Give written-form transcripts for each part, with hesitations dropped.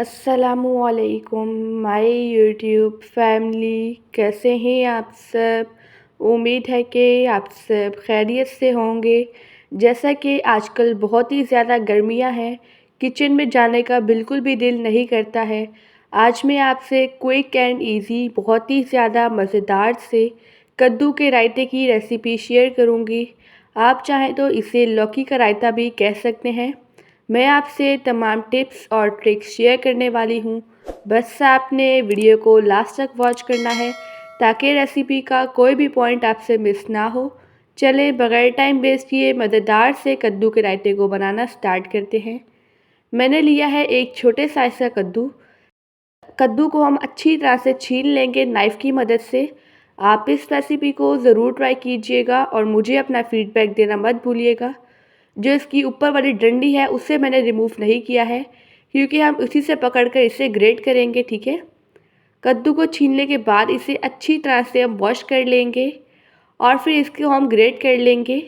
अस्सलामुअलैकुम my YouTube family, कैसे हैं आप सब। उम्मीद है कि आप सब खैरियत से होंगे। जैसा कि आजकल बहुत ही ज़्यादा गर्मियां हैं, किचन में जाने का बिल्कुल भी दिल नहीं करता है। आज मैं आपसे क्विक एंड इजी बहुत ही ज़्यादा मज़ेदार से कद्दू के रायते की रेसिपी शेयर करूंगी। आप चाहें तो इसे लौकी का रायता भी कह सकते हैं। मैं आपसे तमाम टिप्स और ट्रिक्स शेयर करने वाली हूँ। बस आपने वीडियो को लास्ट तक वॉच करना है ताकि रेसिपी का कोई भी पॉइंट आपसे मिस ना हो। चले बगैर टाइम वेस्ट किए मज़ेदार से कद्दू के रायते को बनाना स्टार्ट करते हैं। मैंने लिया है एक छोटे साइज़ का कद्दू। कद्दू को हम अच्छी तरह से छील लेंगे नाइफ़ की मदद से। आप इस रेसिपी को ज़रूर ट्राई कीजिएगा और मुझे अपना फीडबैक देना मत भूलिएगा। जो इसकी ऊपर वाली डंडी है उसे मैंने रिमूव नहीं किया है, क्योंकि हम उसी से पकड़कर इसे ग्रेट करेंगे, ठीक है। कद्दू को छीलने के बाद इसे अच्छी तरह से हम वॉश कर लेंगे और फिर इसको हम ग्रेट कर लेंगे।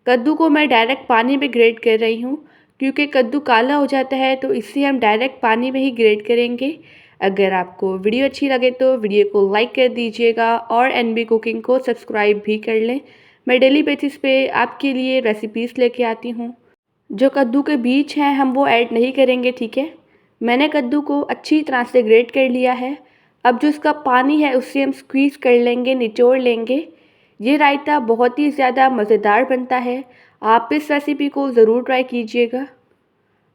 कद्दू को मैं डायरेक्ट पानी में ग्रेट कर रही हूँ, क्योंकि कद्दू काला हो जाता है, तो इससे हम डायरेक्ट पानी में ही ग्रेट करेंगे। अगर आपको वीडियो अच्छी लगे तो वीडियो को लाइक कर दीजिएगा और एनबी कुकिंग को सब्सक्राइब भी कर लें। मैं डेली बेसिस पे आपके लिए रेसिपीज़ लेके आती हूँ। जो कद्दू के बीज हैं हम वो ऐड नहीं करेंगे, ठीक है। मैंने कद्दू को अच्छी तरह से ग्रेट कर लिया है। अब जो इसका पानी है उससे हम स्क्वीज़ कर लेंगे, निचोड़ लेंगे। ये रायता बहुत ही ज़्यादा मज़ेदार बनता है। आप इस रेसिपी को ज़रूर ट्राई कीजिएगा।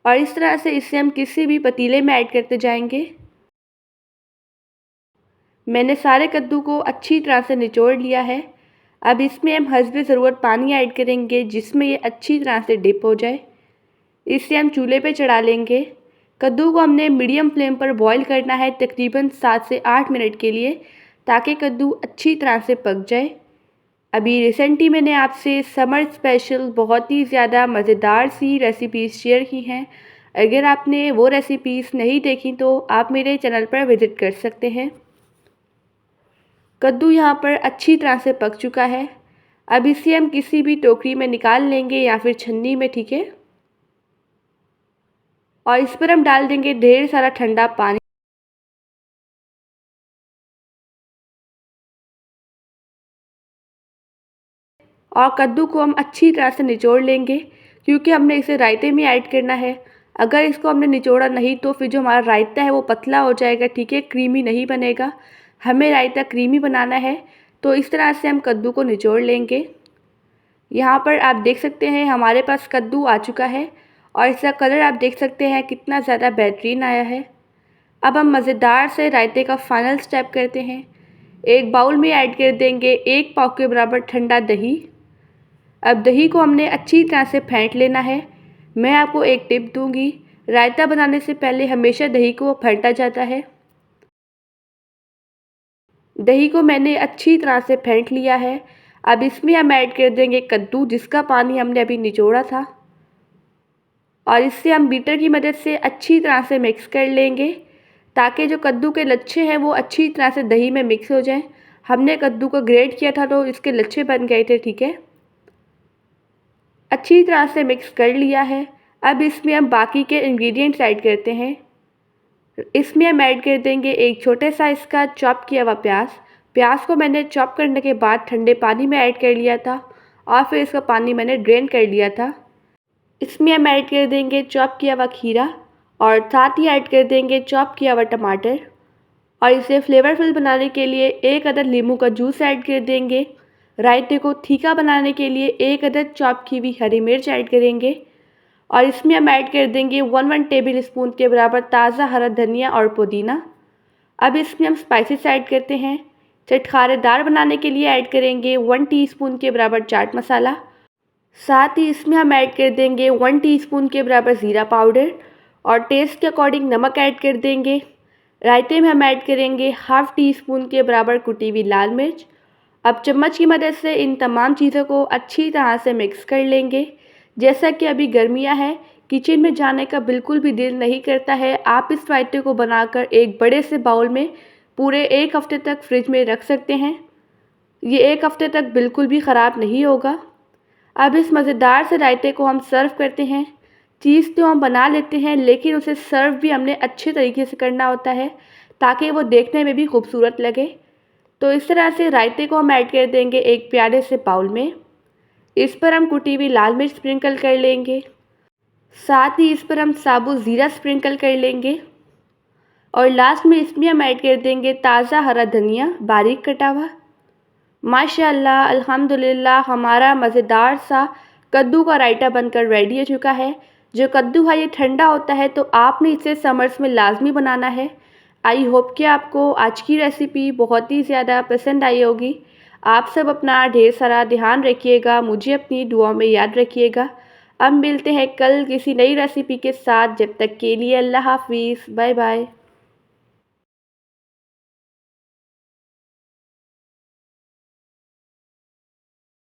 और इस तरह से इसे हम किसी भी पतीले में ऐड करते जाएंगे। मैंने सारे कद्दू को अच्छी तरह से निचोड़ लिया है। अब इसमें हम हस्बे ज़रूरत पानी ऐड करेंगे, जिसमें ये अच्छी तरह से डिप हो जाए। इसे हम चूल्हे पे चढ़ा लेंगे। कद्दू को हमने मीडियम फ्लेम पर बॉईल करना है तकरीबन 7 से 8 मिनट के लिए, ताकि कद्दू अच्छी तरह से पक जाए। अभी रिसेंटली मैंने आपसे समर स्पेशल बहुत ही ज़्यादा मज़ेदार सी रेसिपीज़ शेयर की हैं। अगर आपने वो रेसिपीज़ नहीं देखी तो आप मेरे चैनल पर विज़िट कर सकते हैं। कद्दू यहाँ पर अच्छी तरह से पक चुका है। अब इसे हम किसी भी टोकरी में निकाल लेंगे या फिर छन्नी में, ठीक है। और इस पर हम डाल देंगे ढेर सारा ठंडा पानी। और कद्दू को हम अच्छी तरह से निचोड़ लेंगे, क्योंकि हमने इसे रायते में ऐड करना है। अगर इसको हमने निचोड़ा नहीं तो फिर जो हमारा रायता है वो पतला हो जाएगा, ठीक है, क्रीमी नहीं बनेगा। हमें रायता क्रीमी बनाना है, तो इस तरह से हम कद्दू को निचोड़ लेंगे। यहाँ पर आप देख सकते हैं हमारे पास कद्दू आ चुका है और इसका कलर आप देख सकते हैं कितना ज़्यादा बेहतरीन आया है। अब हम मज़ेदार से रायते का फाइनल स्टेप करते हैं। एक बाउल में ऐड कर देंगे 1 पाव के बराबर ठंडा दही। अब दही को हमने अच्छी तरह से फेंट लेना है। मैं आपको एक टिप दूंगी, रायता बनाने से पहले हमेशा दही को फेंटा जाता है। दही को मैंने अच्छी तरह से फेंट लिया है। अब इसमें हम ऐड कर देंगे कद्दू, जिसका पानी हमने अभी निचोड़ा था, और इससे हम बीटर की मदद से अच्छी तरह से मिक्स कर लेंगे, ताकि जो कद्दू के लच्छे हैं वो अच्छी तरह से दही में मिक्स हो जाएं। हमने कद्दू को ग्रेट किया था तो इसके लच्छे बन गए थे, ठीक है। अच्छी तरह से मिक्स कर लिया है। अब इसमें हम बाकी के इंग्रेडिएंट्स ऐड करते हैं। इसमें हम ऐड कर देंगे एक छोटे साइज़ का चॉप किया हुआ प्याज। प्याज को मैंने चॉप करने के बाद ठंडे पानी में ऐड कर लिया था और फिर इसका पानी मैंने ड्रेन कर लिया था। इसमें हम ऐड कर देंगे चॉप किया हुआ खीरा और साथ ही ऐड कर देंगे चॉप किया हुआ टमाटर। और इसे फ्लेवरफुल बनाने के लिए 1 अदद नींबू का जूस ऐड कर देंगे। रायते को तीखा बनाने के लिए 1 अदद चॉप की हुई हरी मिर्च ऐड करेंगे। और इसमें हम ऐड कर देंगे 1 टेबल स्पून के बराबर ताज़ा हरा धनिया और पुदीना। अब इसमें हम स्पाइसेस ऐड करते हैं। चटखारेदार बनाने के लिए ऐड करेंगे 1 टीस्पून के बराबर चाट मसाला। साथ ही इसमें हम ऐड कर देंगे 1 टीस्पून के बराबर ज़ीरा पाउडर और टेस्ट के अकॉर्डिंग नमक ऐड कर देंगे। रायते में हम ऐड करेंगे हाफ़ टी स्पून के बराबर कुटी हुई लाल मिर्च। अब चम्मच की मदद से इन तमाम चीज़ों को अच्छी तरह से मिक्स कर लेंगे। जैसा कि अभी गर्मियां हैं, किचन में जाने का बिल्कुल भी दिल नहीं करता है। आप इस रायते को बनाकर एक बड़े से बाउल में पूरे 1 हफ्ते तक फ्रिज में रख सकते हैं। ये 1 हफ्ते तक बिल्कुल भी ख़राब नहीं होगा। अब इस मज़ेदार से रायते को हम सर्व करते हैं। चीज़ तो हम बना लेते हैं, लेकिन उसे सर्व भी हमने अच्छे तरीके से करना होता है ताकि वो देखने में भी खूबसूरत लगे। तो इस तरह से रायते को हम ऐड कर देंगे एक प्याले से बाउल में। इस पर हम कुटी हुई लाल मिर्च स्प्रिंकल कर लेंगे, साथ ही इस पर हम साबुत ज़ीरा स्प्रिंकल कर लेंगे और लास्ट में इसमें हम ऐड कर देंगे ताज़ा हरा धनिया बारीक कटा हुआ। माशाअल्लाह, अल्हम्दुलिल्लाह, हमारा मज़ेदार सा कद्दू का रायता बनकर रेडी हो चुका है। जो कद्दू है ये ठंडा होता है, तो आपने इसे समर्स में लाजमी बनाना है। आई होप कि आपको आज की रेसिपी बहुत ही ज़्यादा पसंद आई होगी। आप सब अपना ढेर सारा ध्यान रखिएगा, मुझे अपनी दुआओं में याद रखिएगा। अब मिलते हैं कल किसी नई रेसिपी के साथ। जब तक के लिए अल्लाह हाफ़िज़, बाय बाय।